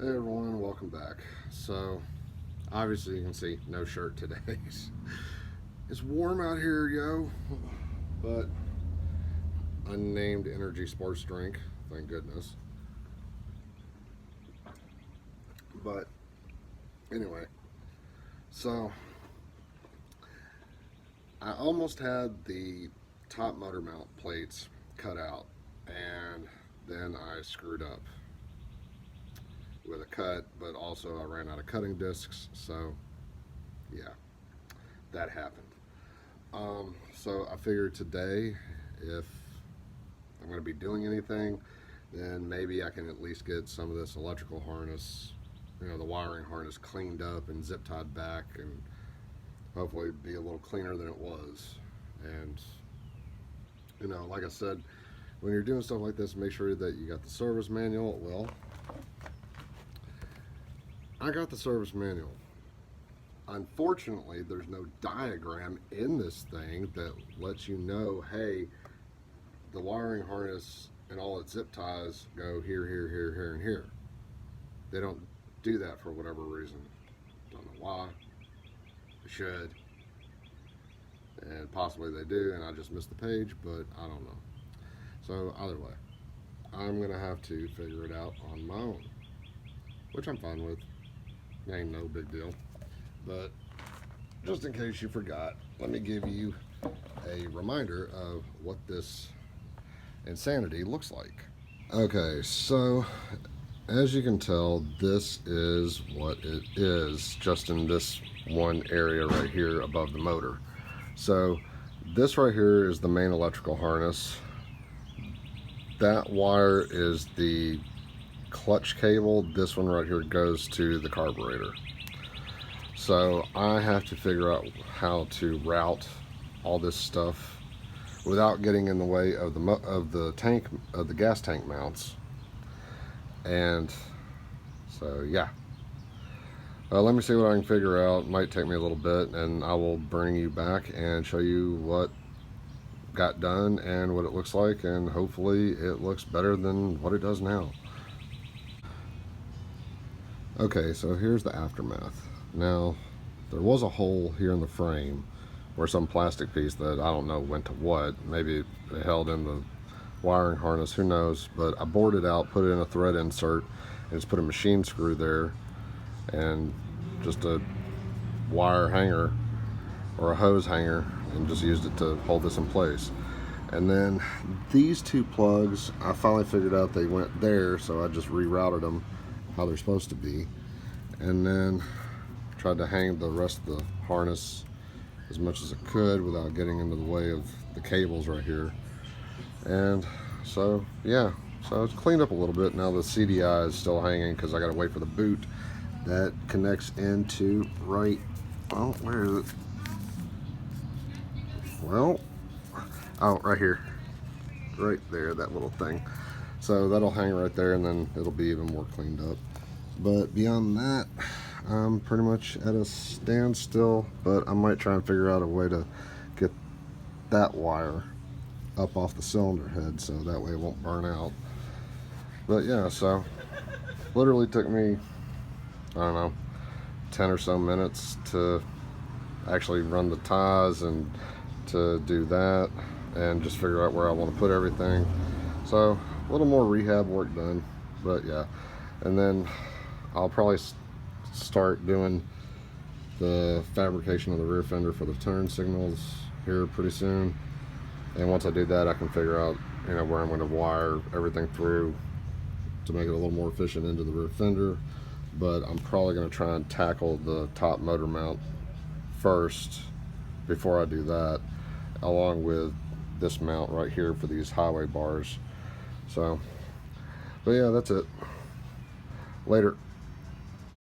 Hey everyone, welcome back. So, obviously you can see no shirt today. It's warm out here, yo. But unnamed energy sports drink, thank goodness. But anyway, so I almost had the top motor mount plates cut out, and then I screwed up with a cut, but also I ran out of cutting discs, so yeah, that happened. So I figured today, if I'm going to be doing anything, then maybe I can at least get some of this electrical harness, the wiring harness cleaned up and zip tied back, and hopefully be a little cleaner than it was. And, like I said, when you're doing stuff like this, make sure that you got the service manual. Well, I got the service manual. Unfortunately, there's no diagram in this thing that lets you know, hey, the wiring harness and all its zip ties go here, here, here, here, and here. They don't do that for whatever reason. Don't know why. They should. And possibly they do, and I just missed the page, but I don't know. So either way, I'm going to have to figure it out on my own, which I'm fine with. Ain't no big deal. But just in case you forgot, let me give you a reminder of what this insanity looks like. Okay, so as you can tell, this is what it is, just in this one area right here above the motor. So this right here is the main electrical harness. That wire is the clutch cable. This one right here goes to the carburetor. So I have to figure out how to route all this stuff without getting in the way of the gas tank mounts. And so yeah, let me see what I can figure out. It might take me a little bit, and I will bring you back and show you what got done and what it looks like, and hopefully it looks better than what it does now. Okay, so here's the aftermath. Now, there was a hole here in the frame where some plastic piece that I don't know went to what. Maybe it held in the wiring harness, who knows. But I bored it out, put it in a thread insert, and just put a machine screw there and just a wire hanger or a hose hanger, and just used it to hold this in place. And then these two plugs, I finally figured out they went there, so I just rerouted them how they're supposed to be, and then tried to hang the rest of the harness as much as I could without getting into the way of the cables right here. And so yeah, so it's cleaned up a little bit. Now the CDI is still hanging because I gotta wait for the boot that connects into right, oh, where is it? Well, oh, right here, right there, that little thing. So that'll hang right there, and then it'll be even more cleaned up. But beyond that, I'm pretty much at a standstill, but I might try and figure out a way to get that wire up off the cylinder head so that way it won't burn out. But yeah, so literally took me, I don't know, 10 or so minutes to actually run the ties and to do that and just figure out where I want to put everything. So a little more rehab work done, but yeah. And then I'll probably start doing the fabrication of the rear fender for the turn signals here pretty soon. And once I do that, I can figure out where I'm going to wire everything through to make it a little more efficient into the rear fender. But I'm probably going to try and tackle the top motor mount first before I do that, along with this mount right here for these highway bars. So, but yeah, that's it. Later.